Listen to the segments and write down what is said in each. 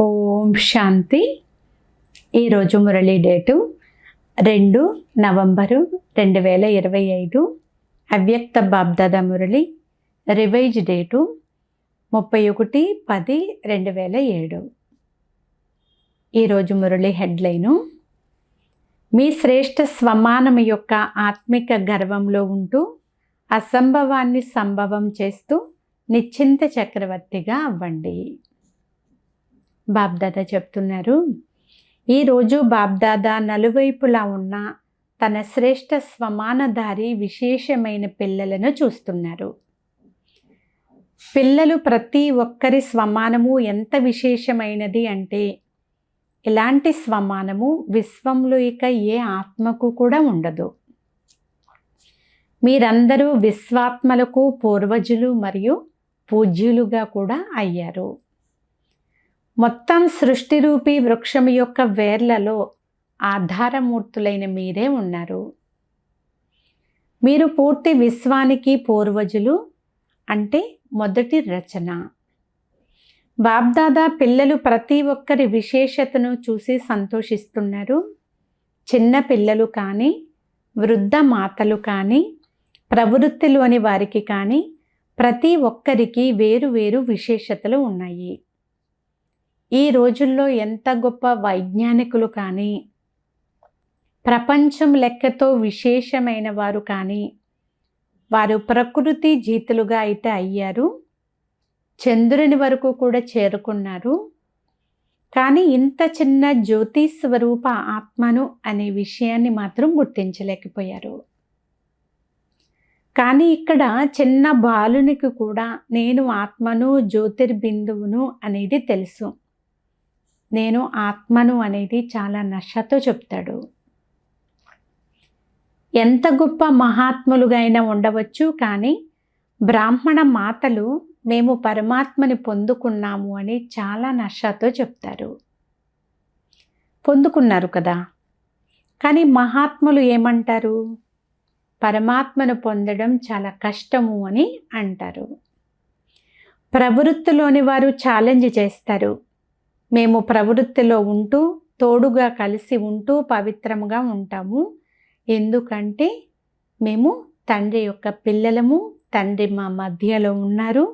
ఓం శాంతి. ఈరోజు Murali date 2 November 2025. అవ్యక్త BapDada Murali revise date 31/10/2007. ఈరోజు మురళి హెడ్లైను: మీ శ్రేష్ఠ స్వమానం యొక్క ఆత్మిక గర్వంలో ఉంటూ అసంభవాన్ని సంభవం చేస్తూ నిశ్చింత చక్రవర్తిగా అవ్వండి. బాబ్దాదా చెప్తున్నారు, ఈరోజు బాబ్దాదా నలువైపులా ఉన్న తన శ్రేష్ఠ స్వమానధారి విశేషమైన పిల్లలను చూస్తున్నారు. పిల్లలు ప్రతి ఒక్కరి స్వమానము ఎంత విశేషమైనది అంటే, ఇలాంటి స్వమానము విశ్వంలో ఇక ఏ ఆత్మకు కూడా ఉండదు. మీరందరూ విశ్వాత్మలకు పూర్వజులు మరియు పూజ్యులుగా కూడా అయ్యారు. మొత్తం సృష్టి రూపీ వృక్షం యొక్క వేర్లలో ఆధారమూర్తులైన మీరే ఉన్నారు. మీరు పూర్తి విశ్వానికి పూర్వజులు, అంటే మొదటి రచన. బాబ్దాదా పిల్లలు ప్రతి ఒక్కరి విశేషతను చూసి సంతోషిస్తున్నారు. చిన్న పిల్లలు కానీ, వృద్ధ మాతలు కానీ, ప్రవృత్తిలోని వారికి కానీ ప్రతి ఒక్కరికి వేరు వేరు విశేషతలు ఉన్నాయి. ఈ రోజుల్లో ఎంత గొప్ప వైజ్ఞానికులు కానీ, ప్రపంచం లెక్కతో విశేషమైన వారు కానీ, వారు ప్రకృతి జీతులుగా అయితే అయ్యారు, చంద్రుని వరకు కూడా చేరుకున్నారు. కానీ ఇంత చిన్న జ్యోతి స్వరూప ఆత్మను అనే విషయాన్ని మాత్రం గుర్తించలేకపోయారు. కానీ ఇక్కడ చిన్న బాలునికి కూడా నేను ఆత్మను, జ్యోతిర్బిందువును అనేది తెలుసు. నేను ఆత్మను అనేది చాలా నషతో చెప్తాడు. ఎంత గొప్ప మహాత్ములుగా అయినా ఉండవచ్చు, కానీ బ్రాహ్మణ మాతలు మేము పరమాత్మని పొందుకున్నాము అని చాలా నషతో చెప్తారు. పొందుకున్నారు కదా, కానీ మహాత్ములు ఏమంటారు? పరమాత్మను పొందడం చాలా కష్టము అని అంటారు. ప్రవృత్తిలోని వారు ఛాలెంజ్ చేస్తారు. మేము ప్రవృత్తిలో ఉంటూ, తోడుగా కలిసి ఉంటూ పవిత్రముగా ఉంటాము. ఎందుకంటే మేము తండ్రి యొక్క పిల్లలము, తండ్రి మా మధ్యలో ఉన్నారు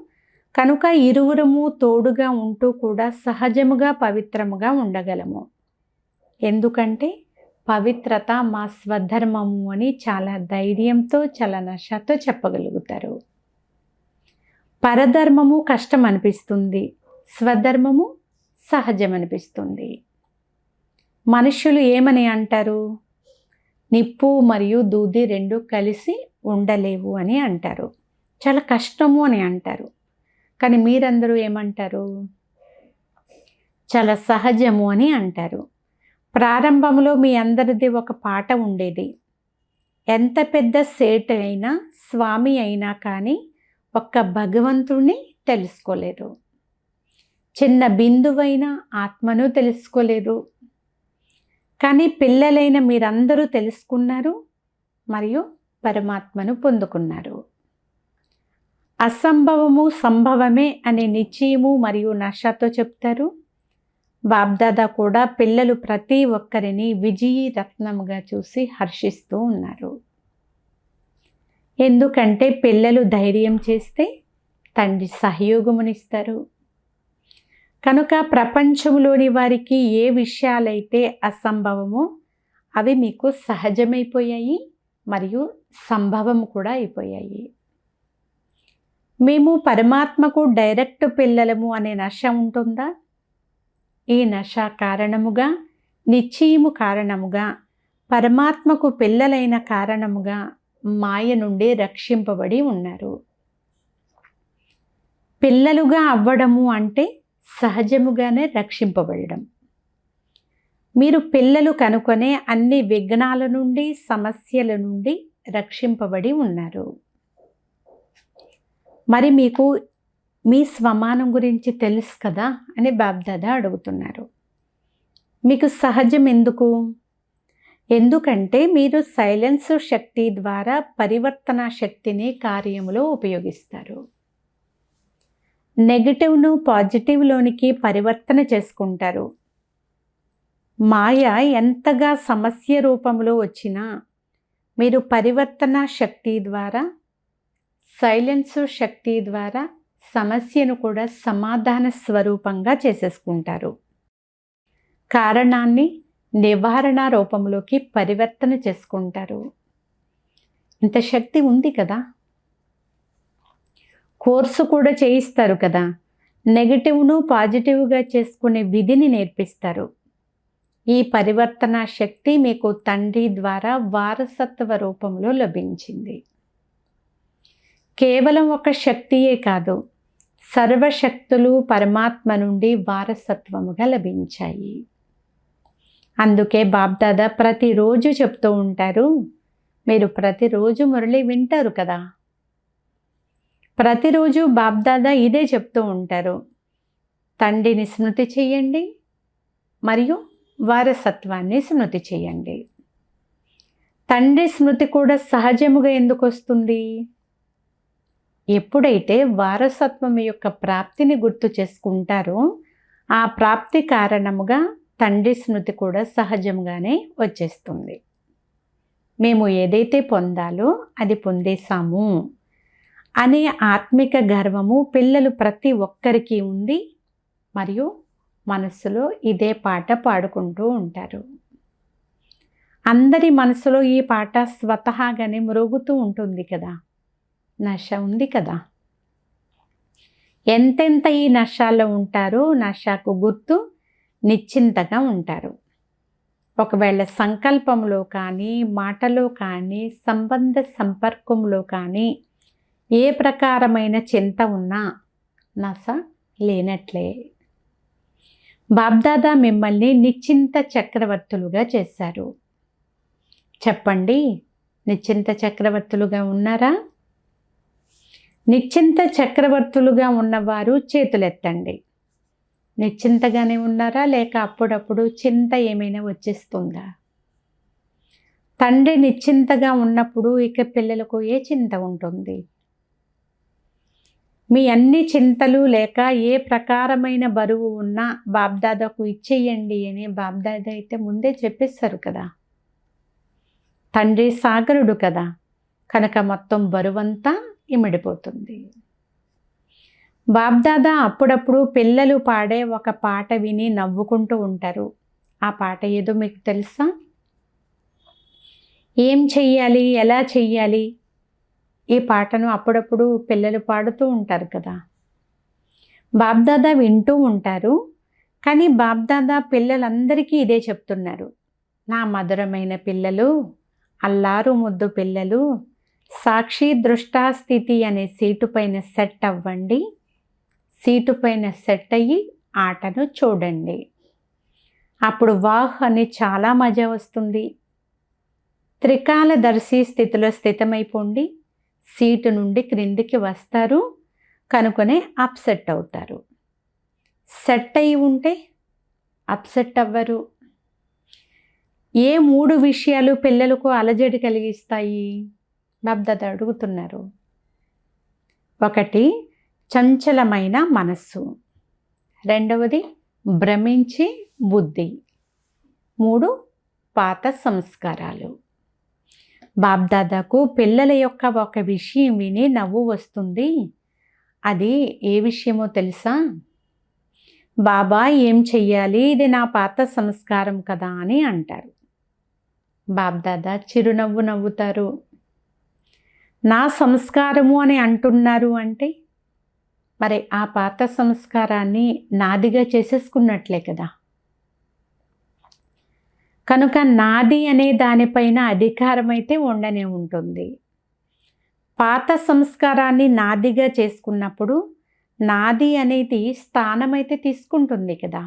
కనుక ఇరువురము తోడుగా ఉంటూ కూడా సహజముగా పవిత్రముగా ఉండగలము. ఎందుకంటే పవిత్రత మా స్వధర్మము అని చాలా ధైర్యంతో, చాలా నషతో చెప్పగలుగుతారు. పరధర్మము కష్టం అనిపిస్తుంది, స్వధర్మము సహజం అనిపిస్తుంది. మనుషులు ఏమని అంటారు? నిప్పు మరియు దూది రెండు కలిసి ఉండలేవు అని అంటారు. చాలా కష్టము అని అంటారు. కానీ మీరందరూ ఏమంటారు? చాలా సహజము అని అంటారు. ప్రారంభంలో మీ అందరిది ఒక పాట ఉండేది. ఎంత పెద్ద సేట్ అయినా, స్వామి అయినా కానీ ఒక్క భగవంతుణ్ణి తెలుసుకోలేదు. చిన్న బిందువైన ఆత్మను తెలుసుకోలేదు. కానీ పిల్లలైన మీరందరూ తెలుసుకున్నారు మరియు పరమాత్మను పొందుకున్నారు. అసంభవము సంభవమే అనే నిశ్చయము మరియు నషతో చెప్తారు. బాబ్దాదా కూడా పిల్లలు ప్రతి ఒక్కరిని విజయీ రత్నముగా చూసి హర్షిస్తూ ఉన్నారు. ఎందుకంటే పిల్లలు ధైర్యం చేస్తే తండ్రి సహయోగమునిస్తారు. కనుక ప్రపంచంలోని వారికి ఏ విషయాలైతే అసంభవమో అవి మీకు సహజమైపోయాయి మరియు సంభవం కూడా అయిపోయాయి. మేము పరమాత్మకు డైరెక్ట్ పిల్లలము అనే నష ఉంటుందా? ఈ నష కారణముగా, నిశ్చయము కారణముగా, పరమాత్మకు పిల్లలైన కారణముగా మాయ నుండి రక్షింపబడి ఉన్నారు. పిల్లలుగా అవ్వడము అంటే సహజముగానే రక్షింపబడడం. మీరు పిల్లలు కనుకొనే అన్ని విఘ్నాల నుండి, సమస్యల నుండి రక్షింపబడి ఉన్నారు. మరి మీకు మీ స్వమానం గురించి తెలుసు కదా అని బాబ్దాదా అడుగుతున్నారు. మీకు సహజం ఎందుకు? ఎందుకంటే మీరు సైలెన్స్ శక్తి ద్వారా పరివర్తన శక్తిని కార్యములో ఉపయోగిస్తారు. నెగటివ్ను పాజిటివ్లోనికి పరివర్తన చేసుకుంటారు. మాయ ఎంతగా సమస్య రూపంలో వచ్చినా మీరు పరివర్తన శక్తి ద్వారా, సైలెన్సు శక్తి ద్వారా సమస్యను కూడా సమాధాన స్వరూపంగా చేసేసుకుంటారు. కారణాన్ని నివారణ రూపంలోకి పరివర్తన చేసుకుంటారు. ఇంత శక్తి ఉంది కదా. కోర్సు కూడా చేయిస్తారు కదా. నెగటివ్ను పాజిటివ్గా చేసుకునే విధిని నేర్పిస్తారు. ఈ పరివర్తన శక్తి మీకు తండ్రి ద్వారా వారసత్వ రూపంలో లభించింది. కేవలం ఒక శక్తియే కాదు, సర్వశక్తులు పరమాత్మ నుండి వారసత్వముగా లభించాయి. అందుకే బాబ్దాదా ప్రతిరోజు చెప్తూ ఉంటారు. మీరు ప్రతిరోజు మురళి వింటారు కదా. ప్రతిరోజు బాబ్దాదా ఇదే చెప్తూ ఉంటారు. తండ్రిని స్మృతి చేయండి మరియు వారసత్వాన్ని స్మృతి చేయండి. తండ్రి స్మృతి కూడా సహజముగా ఎందుకు వస్తుంది? ఎప్పుడైతే వారసత్వం యొక్క ప్రాప్తిని గుర్తు చేసుకుంటారో ఆ ప్రాప్తి కారణముగా తండ్రి స్మృతి కూడా సహజంగానే వచ్చేస్తుంది. మేము ఏదైతే పొందాలో అది పొందేశాము అనే ఆత్మిక గర్వము పిల్లలు ప్రతి ఒక్కరికి ఉంది. మరియు మనస్సులో ఇదే పాట పాడుకుంటూ ఉంటారు. అందరి మనసులో ఈ పాట స్వతహాగానే మ్రోగుతూ ఉంటుంది కదా. నశ ఉంది కదా. ఎంతెంత ఈ నశాల్లో ఉంటారో నశాకు గుర్తు నిశ్చింతగా ఉంటారు. ఒకవేళ సంకల్పంలో కానీ, మాటలో కానీ, సంబంధ సంపర్కంలో కానీ ఏ ప్రకారమైన చింత ఉన్నా నశ లేనట్లే. బాబ్దాదా మిమ్మల్ని నిశ్చింత చక్రవర్తులుగా చేశారు. చెప్పండి, నిశ్చింత చక్రవర్తులుగా ఉన్నారా? నిశ్చింత చక్రవర్తులుగా ఉన్నవారు చేతులెత్తండి. నిశ్చింతగానే ఉన్నారా, లేక అప్పుడప్పుడు చింత ఏమైనా వచ్చేస్తుందా? తండ్రి నిశ్చింతగా ఉన్నప్పుడు ఇక పిల్లలకు ఏ చింత ఉంటుంది? మీ అన్ని చింతలు లేక ఏ ప్రకారమైన బరువు ఉన్నా బాబ్దాదాకు ఇచ్చేయండి అని బాబ్దాదా అయితే ముందే చెప్పేశారు కదా. తండ్రి సాగరుడు కదా, కనుక మొత్తం బరువంతా ఇమిడిపోతుంది. బాబ్దాదా అప్పుడప్పుడు పిల్లలు పాడే ఒక పాట విని నవ్వుకుంటూ ఉంటారు. ఆ పాట ఏదో మీకు తెలుసా? ఏం చెయ్యాలి, ఎలా చెయ్యాలి? ఈ పాటను అప్పుడప్పుడు పిల్లలు పాడుతూ ఉంటారు కదా. బాబ్దాదా వింటూ ఉంటారు. కానీ బాబ్దాదా పిల్లలందరికీ ఇదే చెప్తున్నారు. నా మధురమైన పిల్లలు, అల్లారు ముద్దు పిల్లలు, సాక్షి దృష్టాస్థితి అనే సీటు పైన సెట్ అవ్వండి. సీటు పైన సెట్ అయ్యి ఆటను చూడండి. అప్పుడు వాహ్ అని చాలా మజా వస్తుంది. త్రికాలదర్శి స్థితిలో స్థితమైపోండి. సీటు నుండి క్రిందికి వస్తారు, కనుకొనే అప్సెట్ అవుతారు. సెట్ అయి ఉంటే అప్సెట్ అవ్వరు. ఏ 3 విషయాలు పిల్లలకు అలజడి కలిగిస్తాయి? బాబ్దాదా అడుగుతున్నారు. 1 చంచలమైన మనస్సు, 2వది భ్రమించే బుద్ధి, 3 పాత సంస్కారాలు. బాబ్దాదాకు పిల్లల యొక్క ఒక విషయం విని నవ్వు వస్తుంది. అది ఏ విషయమో తెలుసా? బాబా ఏం చెయ్యాలి, ఇది నా పాత సంస్కారం కదా అని అంటారు. బాబ్దాదా చిరునవ్వు నవ్వుతారు. నా సంస్కారము అని అంటున్నారు అంటే మరి ఆ పాత సంస్కారాన్ని నాదిగా చేసేసుకున్నట్లే కదా. కనుక నాది అనే దానిపైన అధికారం అయితే ఉండనే ఉంటుంది. పాత సంస్కారాన్ని నాదిగా చేసుకున్నప్పుడు నాది అనేది స్థానమైతే తీసుకుంటుంది కదా.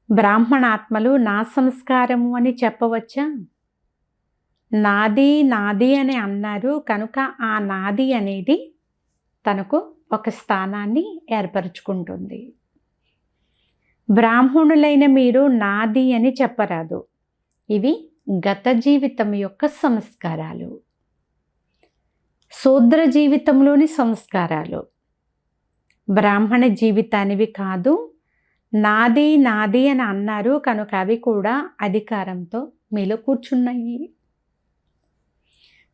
బ్రాహ్మణాత్మలు నా సంస్కారము అని చెప్పవచ్చా? నాది నాది అని అన్నారు కనుక ఆ నాది అనేది తనకు ఒక స్థానాన్ని ఏర్పరచుకుంటుంది. బ్రాహ్మణులైన మీరు నాది అని చెప్పరాదు. ఇవి గత జీవితం యొక్క సంస్కారాలు, శూద్ర జీవితంలోని సంస్కారాలు. బ్రాహ్మణ జీవితానివి కాదు. నాది నాది అని అన్నారు కనుక అవి కూడా అధికారంతో మీలో కూర్చున్నాయి.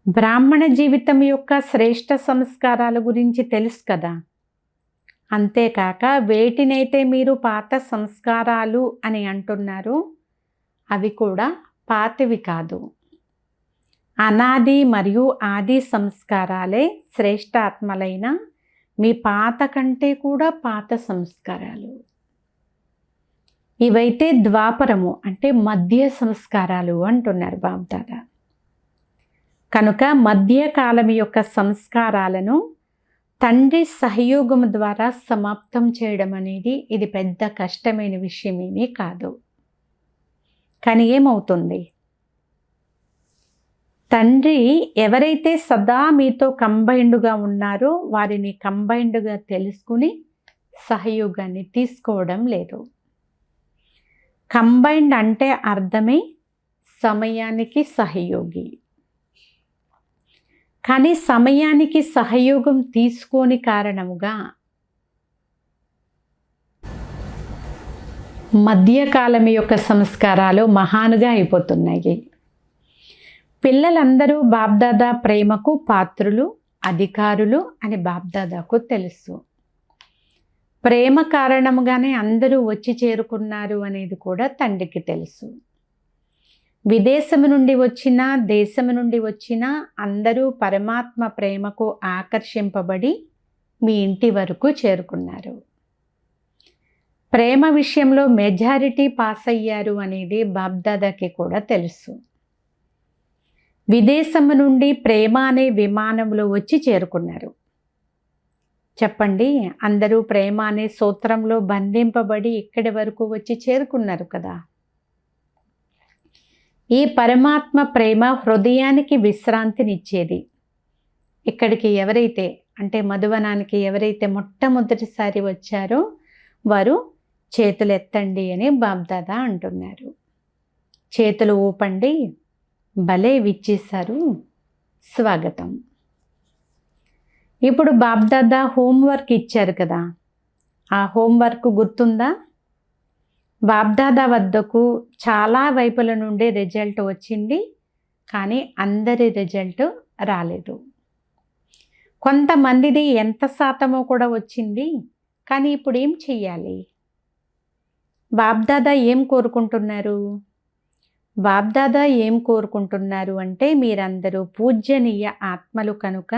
బ్రాహ్మణ జీవితం యొక్క శ్రేష్ఠ సంస్కారాల గురించి తెలుసు కదా. అంతేకాక వేటినైతే మీరు పాత సంస్కారాలు అని అంటున్నారు అవి కూడా పాతవి కాదు. అనాది మరియు ఆది సంస్కారాలే శ్రేష్ఠాత్మలైన మీ పాత కంటే కూడా పాత సంస్కారాలు. ఇవైతే ద్వాపరము అంటే మధ్య సంస్కారాలు అంటున్నారు బాబ్దాదా. కనుక మధ్యకాలం యొక్క సంస్కారాలను తండ్రి సహయోగం ద్వారా సమాప్తం చేయడం అనేది ఇది పెద్ద కష్టమైన విషయమేమీ కాదు. కానీ ఏమవుతుంది, తండ్రి ఎవరైతే సదా మీతో కంబైన్డ్గా ఉన్నారో వారిని కంబైన్డ్గా తెలుసుకుని సహయోగాన్ని తీసుకోవడం లేదు. కంబైన్డ్ అంటే అర్థమే సమయానికి సహయోగి. కానీ సమయానికి సహయోగం తీసుకోని కారణముగా మధ్యకాలం యొక్క సంస్కారాలు మహానుగా అయిపోతున్నాయి. పిల్లలందరూ బాబ్దాదా ప్రేమకు పాత్రులు, అధికారులు అని బాబ్దాదాకు తెలుసు. ప్రేమ కారణముగానే అందరూ వచ్చి చేరుకున్నారు అనేది కూడా తండ్రికి తెలుసు. విదేశము నుండి వచ్చినా దేశము నుండి వచ్చినా అందరూ పరమాత్మ ప్రేమకు ఆకర్షింపబడి మీ ఇంటి వరకు చేరుకున్నారు. ప్రేమ విషయంలో మెజారిటీ పాస్ అయ్యారు అనేది బాబ్దాదాకి కూడా తెలుసు. విదేశము నుండి ప్రేమ అనే విమానంలో వచ్చి చేరుకున్నారు. చెప్పండి, అందరూ ప్రేమ అనే సూత్రంలో బంధింపబడి ఇక్కడి వరకు వచ్చి చేరుకున్నారు కదా. ఈ పరమాత్మ ప్రేమ హృదయానికి విశ్రాంతినిచ్చేది. ఇక్కడికి ఎవరైతే అంటే మధువనానికి ఎవరైతే మొట్టమొదటిసారి వచ్చారో వారు చేతులు ఎత్తండి అని బాబ్దాదా అంటున్నారు. చేతులు ఊపండి, భలే విచ్చేశారు, స్వాగతం. ఇప్పుడు బాబ్దాదా హోంవర్క్ ఇచ్చారు కదా, ఆ హోంవర్క్ గుర్తుందా? బాబ్దాదా వద్దకు చాలా వైపుల నుండి రిజల్ట్ వచ్చింది, కానీ అందరి రిజల్ట్ రాలేదు. కొంతమందిది ఎంత శాతమో కూడా వచ్చింది, కానీ ఇప్పుడు ఏం చెయ్యాలి? బాబ్దాదా ఏం కోరుకుంటున్నారు? బాబ్దాదా ఏం కోరుకుంటున్నారు అంటే మీరందరూ పూజ్యనీయ ఆత్మలు కనుక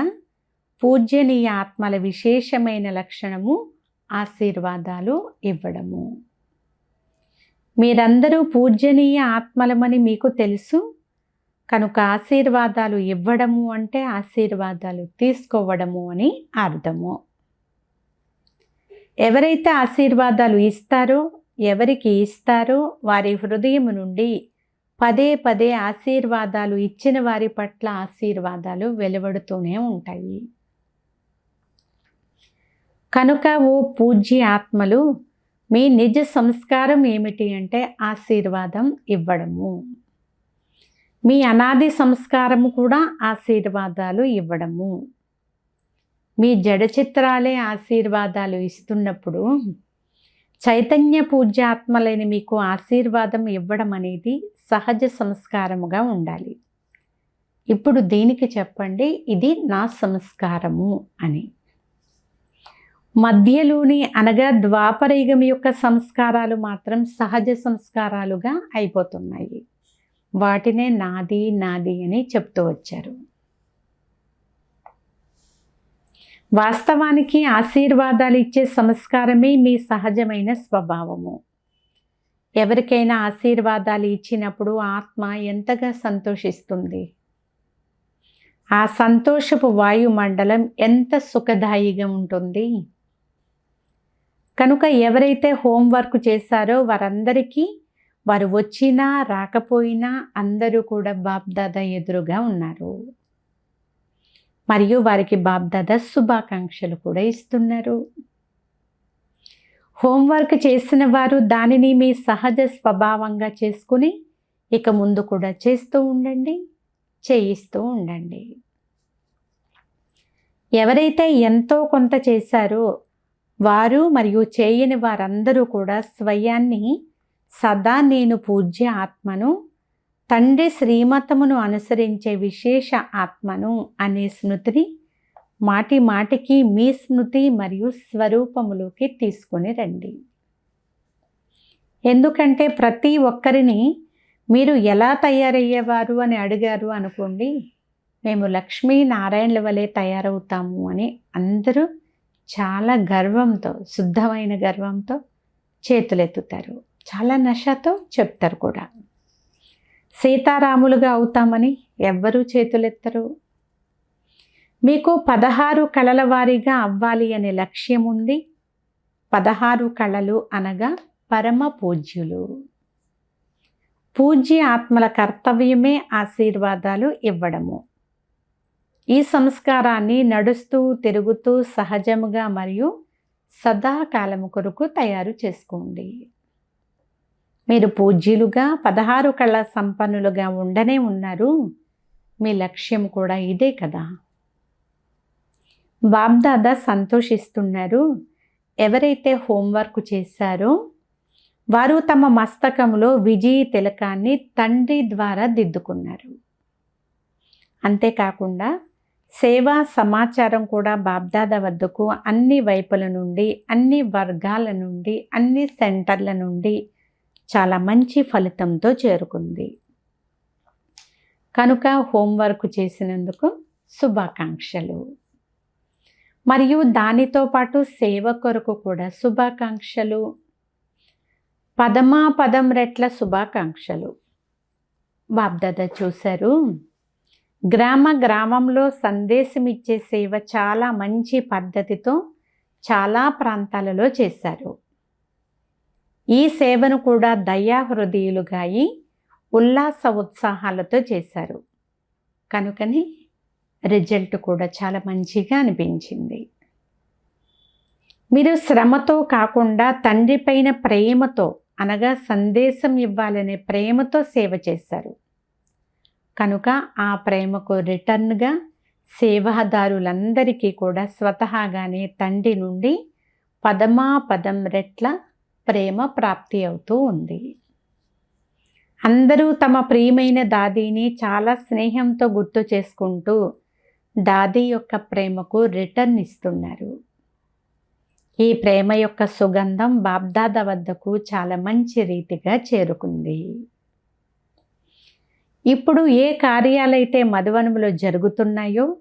పూజ్యనీయ ఆత్మల విశేషమైన లక్షణము ఆశీర్వాదాలు ఇవ్వడము. మీరందరూ పూజ్యనీయ ఆత్మలమని మీకు తెలుసు కనుక ఆశీర్వాదాలు ఇవ్వడము అంటే ఆశీర్వాదాలు తీసుకోవడము అని అర్థము. ఎవరైతే ఆశీర్వాదాలు ఇస్తారో, ఎవరికి ఇస్తారో వారి హృదయం నుండి పదే పదే ఆశీర్వాదాలు ఇచ్చిన వారి పట్ల ఆశీర్వాదాలు వెలువడుతూనే ఉంటాయి. కనుక ఓ పూజ్య ఆత్మలు, మీ నిజ సంస్కారం ఏమిటి అంటే ఆశీర్వాదం ఇవ్వడము. మీ అనాది సంస్కారము కూడా ఆశీర్వాదాలు ఇవ్వడము. మీ జడ చిత్రాలే ఆశీర్వాదాలు ఇస్తున్నప్పుడు చైతన్య పూజ్యాత్మలైన మీకు ఆశీర్వాదం ఇవ్వడం అనేది సహజ సంస్కారముగా ఉండాలి. ఇప్పుడు దీనికి చెప్పండి, ఇది నా సంస్కారము అని. మధ్యలోని అనగా ద్వాపరయుగం యొక్క సంస్కారాలు మాత్రం సహజ సంస్కారాలుగా అయిపోతున్నాయి. వాటినే నాది నాది అని చెప్తూ వచ్చారు. వాస్తవానికి ఆశీర్వాదాలు ఇచ్చే సంస్కారమే మీ సహజమైన స్వభావము. ఎవరికైనా ఆశీర్వాదాలు ఇచ్చినప్పుడు ఆత్మ ఎంతగా సంతోషిస్తుంది. ఆ సంతోషపు వాయుమండలం ఎంత సుఖదాయిగా ఉంటుంది. కనుక ఎవరైతే హోంవర్క్ చేశారో వారందరికీ వారు వచ్చినా రాకపోయినా అందరూ కూడా బాబ్దాదా ఎదురుగా ఉన్నారు. మరియు వారికి బాబ్దాదా శుభాకాంక్షలు కూడా ఇస్తున్నారు. హోంవర్క్ చేసిన వారు దానిని మీ సహజ స్వభావంగా చేసుకుని ఇక ముందు కూడా చేస్తూ ఉండండి, చేయిస్తూ ఉండండి. ఎవరైతే ఎంతో కొంత చేశారో వారు మరియు చేయని వారందరూ కూడా స్వయాన్ని సదా నేను పూజ్య ఆత్మను, తండ్రి శ్రీమతమును అనుసరించే విశేష ఆత్మను అనే స్మృతిని మాటి మాటికి మీ స్మృతి మరియు స్వరూపములోకి తీసుకొని రండి. ఎందుకంటే ప్రతి ఒక్కరిని మీరు ఎలా తయారయ్యేవారు అని అడిగారు అనుకోండి, మేము లక్ష్మీనారాయణల వలె తయారవుతాము అని అందరూ చాలా గర్వంతో, శుద్ధమైన గర్వంతో చేతులెత్తుతారు. చాలా నషతో చెప్తారు కూడా. సీతారాములుగా అవుతామని ఎవ్వరూ చేతులెత్తరు. మీకు 16 కళల వారీగా అవ్వాలి అనే లక్ష్యం ఉంది. 16 కళలు అనగా పరమ పూజ్యులు. పూజ్య ఆత్మల కర్తవ్యమే ఆశీర్వాదాలు ఇవ్వడము. ఈ సంస్కారాన్ని నడుస్తూ తిరుగుతూ సహజముగా మరియు సదాకాలము కొరకు తయారు చేసుకోండి. మీరు పూజ్యులుగా 16 కళ సంపన్నులుగా ఉండనే ఉన్నారు. మీ లక్ష్యం కూడా ఇదే కదా. బాబ్దాదా సంతోషిస్తున్నారు. ఎవరైతే హోంవర్క్ చేశారో వారు తమ మస్తకంలో విజయ తిలకాన్ని తండ్రి ద్వారా దిద్దుకున్నారు. అంతేకాకుండా సేవా సమాచారం కూడా బాబ్దాదా వద్దకు అన్ని వైపుల నుండి, అన్ని వర్గాల నుండి, అన్ని సెంటర్ల నుండి చాలా మంచి ఫలితంతో చేరుకుంది. కనుక హోంవర్క్ చేసినందుకు శుభాకాంక్షలు. మరియు దానితో పాటు సేవ కొరకు కూడా శుభాకాంక్షలు. పదం రెట్ల శుభాకాంక్షలు. బాబ్దాదా చూశారు, గ్రామంలో సందేశం ఇచ్చే సేవ చాలా మంచి పద్ధతితో చాలా ప్రాంతాలలో చేశారు. ఈ సేవను కూడా దయా హృదయులుగా అయి ఉల్లాస ఉత్సాహాలతో చేశారు. కనుకని రిజల్ట్ కూడా చాలా మంచిగా అనిపించింది. మీరు శ్రమతో కాకుండా తండ్రి పైన ప్రేమతో, అనగా సందేశం ఇవ్వాలనే ప్రేమతో సేవ చేశారు. కనుక ఆ ప్రేమకు రిటర్న్గా సేవాదారులందరికీ కూడా స్వతహాగానే తండ్రి నుండి పదం రెట్ల ప్రేమ ప్రాప్తి అవుతూ ఉంది. అందరూ తమ ప్రియమైన దాదీని చాలా స్నేహంతో గుర్తు చేసుకుంటూ దాదీ యొక్క ప్రేమకు రిటర్న్ ఇస్తున్నారు. ఈ ప్రేమ యొక్క సుగంధం బాబ్దాదా వద్దకు చాలా మంచి రీతిగా చేరుకుంది. ఇప్పుడు ఏ కార్యాలైతే మధువనములో జరుగుతున్నాయో,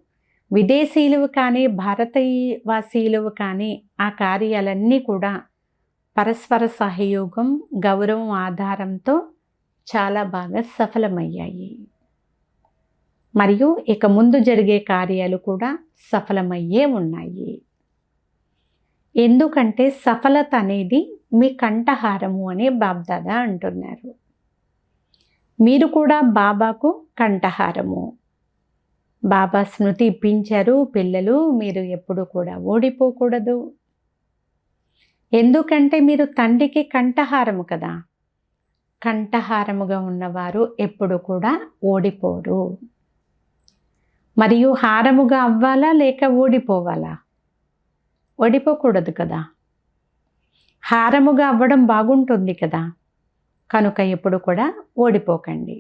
విదేశీయులు కానీ భారతీయవాసీయులు కానీ ఆ కార్యాలన్నీ కూడా పరస్పర సహయోగం, గౌరవం ఆధారంతో చాలా బాగా సఫలమయ్యాయి. మరియు ఇక ముందు జరిగే కార్యాలు కూడా సఫలమయ్యే ఉన్నాయి. ఎందుకంటే సఫలత అనేది మీ కంఠహారము అని బాబ్దాదా అంటున్నారు. మీరు కూడా బాబాకు కంఠహారము. బాబా స్మృతి ఇప్పించారు, పిల్లలు మీరు ఎప్పుడు కూడా ఓడిపోకూడదు. ఎందుకంటే మీరు తండ్రికి కంఠహారము కదా. కంఠహారముగా ఉన్నవారు ఎప్పుడు కూడా ఓడిపోరు. మరియు హారముగా అవ్వాలా లేక ఓడిపోవాలా? ఓడిపోకూడదు కదా. హారముగా అవ్వడం బాగుంటుంది కదా. కనుక ఎప్పుడు కూడా ఓడిపోకండి.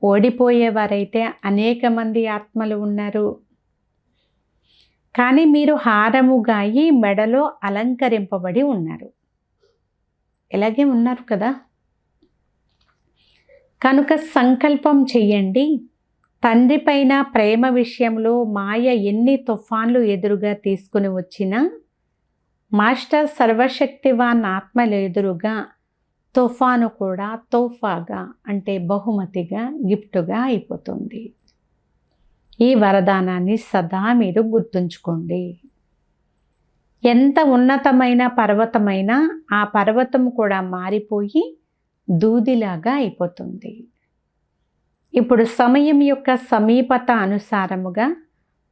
ఓడిపోయేవారైతే అనేక మంది ఆత్మలు ఉన్నారు. కానీ మీరు హారముగా అయి మెడలో అలంకరింపబడి ఉన్నారు. ఇలాగే ఉన్నారు కదా. కనుక సంకల్పం చెయ్యండి. తండ్రి పైన ప్రేమ విషయంలో మాయ ఎన్ని తుఫాన్లు ఎదురుగా తీసుకుని వచ్చినా మాస్టర్ సర్వశక్తివాన్ ఆత్మల ఎదురుగా తుఫాను కూడా తోఫాగా అంటే బహుమతిగా, గిఫ్టుగా అయిపోతుంది. ఈ వరదానాన్ని సదా మీరు గుర్తుంచుకోండి. ఎంత ఉన్నతమైన పర్వతమైనా ఆ పర్వతం కూడా మారిపోయి దూదిలాగా అయిపోతుంది. ఇప్పుడు సమయం యొక్క సమీపత అనుసారముగా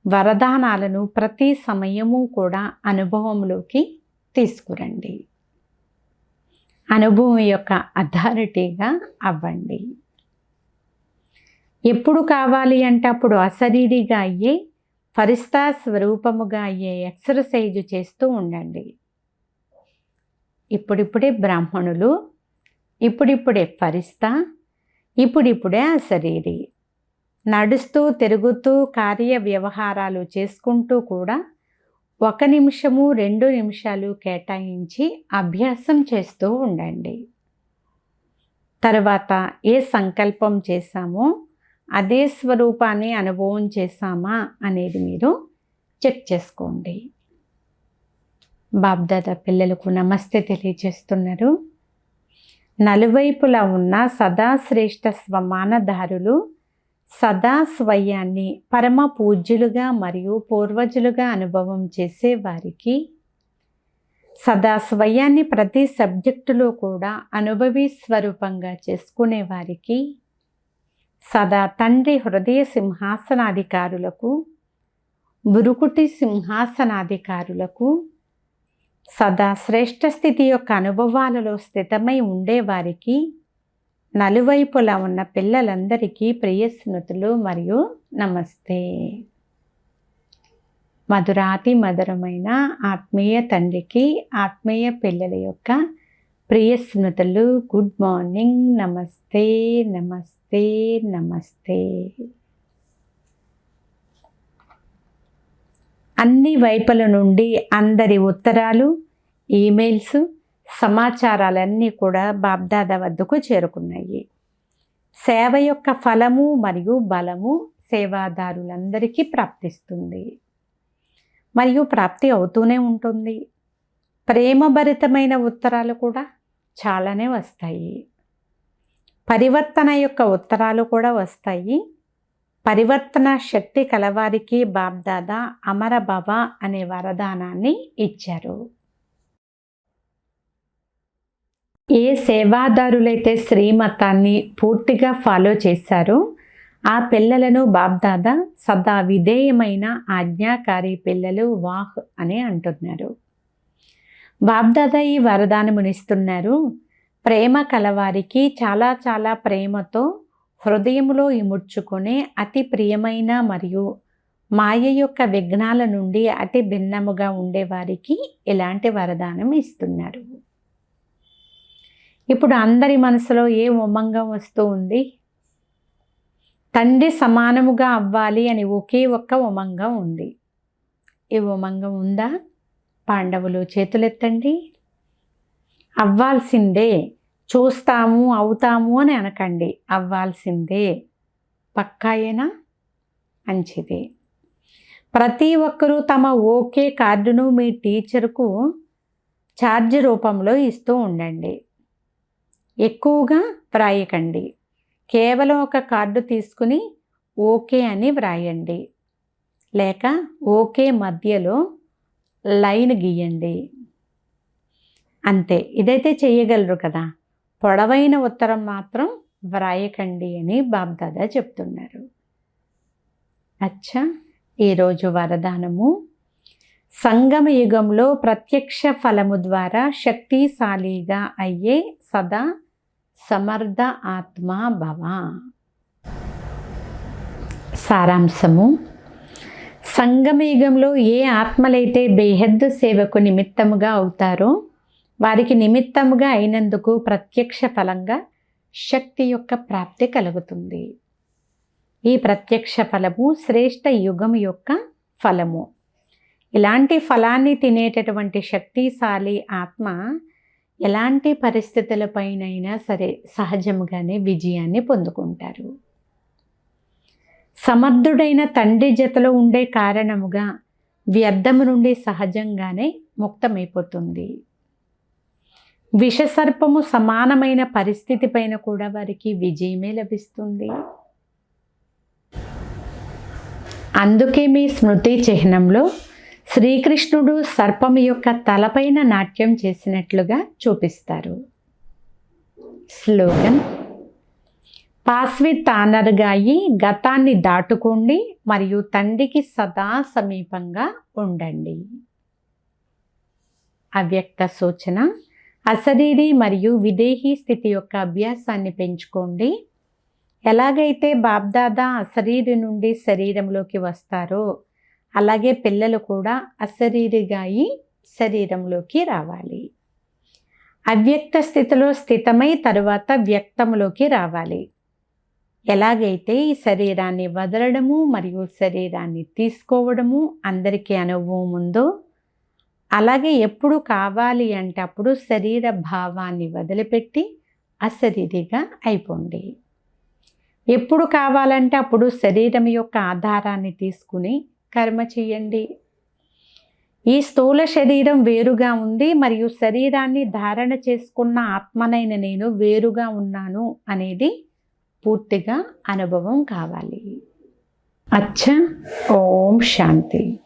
వరదానాలను ప్రతి సమయము కూడా అనుభవంలోకి తీసుకురండి. అనుభవం యొక్క అథారిటీగా అవ్వండి. ఎప్పుడు కావాలి అంటే అప్పుడు అశరీరిగా అయ్యే ఫరిస్తా స్వరూపముగా అయ్యే ఎక్సర్సైజు చేస్తూ ఉండండి. ఇప్పుడిప్పుడే బ్రాహ్మణులు, ఇప్పుడిప్పుడే ఫరిస్తా, ఇప్పుడిప్పుడే అశరీరి. నడుస్తూ తిరుగుతూ కార్య వ్యవహారాలు చేసుకుంటూ కూడా 1 నిమిషము 2 నిమిషాలు కేటాయించి అభ్యాసం చేస్తూ ఉండండి. తర్వాత ఏ సంకల్పం చేశామో అదే స్వరూపాన్ని అనుభవం చేశామా అనేది మీరు చెక్ చేసుకోండి. బాబ్దాదా పిల్లలకు నమస్తే తెలియజేస్తున్నారు. నలువైపులా ఉన్న సదాశ్రేష్ఠ స్వమానధారులు సదా స్వయాన్ని పరమ పూజ్యులుగా మరియు పూర్వజులుగా అనుభవం చేసేవారికి, సదా స్వయాన్ని ప్రతి సబ్జెక్టులో కూడా అనుభవీ స్వరూపంగా చేసుకునేవారికి, సదా తండ్రి హృదయ సింహాసనాధికారులకు, బురుకుటి సింహాసనాధికారులకు, సదా శ్రేష్ఠ స్థితి యొక్క అనుభవాలలో స్థితమై ఉండేవారికి, నలువైపులా ఉన్న పిల్లలందరికీ ప్రియ స్మృతులు మరియు నమస్తే. మధురాతి మధురమైన ఆత్మీయ తండ్రికి ఆత్మీయ పిల్లల యొక్క ప్రియ స్మృతులు. Good morning. నమస్తే నమస్తే నమస్తే. అన్ని వైపుల నుండి అందరి ఉత్తరాలు, ఈమెయిల్స్, సమాచారాలన్నీ కూడా బాబ్దాదా వద్దకు చేరుకున్నాయి. సేవ యొక్క ఫలము మరియు బలము సేవాదారులందరికీ ప్రాప్తిస్తుంది మరియు ప్రాప్తి అవుతూనే ఉంటుంది. ప్రేమభరితమైన ఉత్తరాలు కూడా చాలానే వస్తాయి. పరివర్తన యొక్క ఉత్తరాలు కూడా వస్తాయి. పరివర్తన శక్తి కలవారికి బాబ్దాదా అమరభవ అనే వరదానాన్ని ఇచ్చారు. ఏ సేవాదారులైతే శ్రీమతాన్ని పూర్తిగా ఫాలో చేశారో ఆ పిల్లలను బాబ్దాదా సదా విధేయమైన ఆజ్ఞాకారి పిల్లలు వాహ్ అని అంటున్నారు. బాబ్దాదా ఈ వరదానమునిస్తున్నారు. ప్రేమ కలవారికి చాలా చాలా ప్రేమతో హృదయంలో ఇముడ్చుకునే అతి ప్రియమైన మరియు మాయ యొక్క విఘ్నాల నుండి అతి భిన్నముగా ఉండేవారికి ఇలాంటి వరదానం ఇస్తున్నారు. ఇప్పుడు అందరి మనసులో ఏ ఉమంగం వస్తూ ఉంది? తండ్రి సమానముగా అవ్వాలి అని ఒకే ఒక్క ఉమంగం ఉంది. ఈ ఉమంగం ఉందా? పాండవులు చేతులెత్తండి. అవ్వాల్సిందే. చూస్తాము అవుతాము అని అనకండి. అవ్వాల్సిందే. పక్కాయేనా? మంచిది. ప్రతి ఒక్కరూ తమ ఓకే కార్డును మీ టీచర్కు ఛార్జ్ రూపంలో ఇస్తూ ఉండండి. ఎక్కువగా వ్రాయకండి. కేవలం ఒక కార్డు తీసుకుని ఓకే అని వ్రాయండి, లేక ఓకే మధ్యలో లైన్ గీయండి. అంతే. ఇదైతే చేయగలరు కదా. పొడవైన ఉత్తరం మాత్రం వ్రాయకండి అని బాబ్దాదా చెప్తున్నారు. అచ్చా, ఈరోజు వరదానము. సంగమ యుగంలో ప్రత్యక్ష ఫలము ద్వారా శక్తిశాలిగా అయ్యే సదా సమర్థ ఆత్మ భవ. సారాంశము. సంగమయుగంలో ఏ ఆత్మలైతే బేహద్దు సేవకు నిమిత్తముగా అవుతారో వారికి నిమిత్తముగా అయినందుకు ప్రత్యక్ష ఫలంగా శక్తి యొక్క ప్రాప్తి కలుగుతుంది. ఈ ప్రత్యక్ష ఫలము శ్రేష్ఠ యుగం యొక్క ఫలము. ఇలాంటి ఫలాన్ని తినేటటువంటి శక్తిశాలి ఆత్మ ఎలాంటి పరిస్థితులపైనైనా సరే సహజంగానే విజయాన్ని పొందుకుంటారు. సమర్థుడైన తండ్రి జతలో ఉండే కారణముగా వ్యర్థము నుండి సహజంగానే ముక్తమైపోతుంది. విషసర్పము సమానమైన పరిస్థితి పైన కూడా వారికి విజయమే లభిస్తుంది. అందుకే మీ స్మృతి చిహ్నంలో శ్రీకృష్ణుడు సర్పం యొక్క తలపైన నాట్యం చేసినట్లుగా చూపిస్తారు. స్లోగన్. పాస్విత్ ఆనర్గా అయి గతాన్ని దాటుకోండి మరియు తండ్రికి సదా సమీపంగా ఉండండి. అవ్యక్త సూచన. అశరీరి మరియు విదేహీ స్థితి యొక్క అభ్యాసాన్ని పెంచుకోండి. ఎలాగైతే బాబ్దాదా అశరీరి నుండి శరీరంలోకి వస్తారో అలాగే పిల్లలు కూడా అశరీరిగా అయి శరీరంలోకి రావాలి. అవ్యక్త స్థితిలో స్థితమై తరువాత వ్యక్తంలోకి రావాలి. ఎలాగైతే ఈ శరీరాన్ని వదలడము మరియు శరీరాన్ని తీసుకోవడము అందరికీ అనుభవం ఉందో, అలాగే ఎప్పుడు కావాలి అంటే అప్పుడు శరీర భావాన్ని వదిలిపెట్టి అశరీరిగా అయిపోండి. ఎప్పుడు కావాలంటే అప్పుడు శరీరం యొక్క ఆధారాన్ని తీసుకుని కర్మ చేయండి. ఈ స్థూల శరీరం వేరుగా ఉంది మరియు శరీరాన్ని ధారణ చేసుకున్న ఆత్మనైన నేను వేరుగా ఉన్నాను అనేది పూర్తిగా అనుభవం కావాలి. అచ్చా. ఓం శాంతి.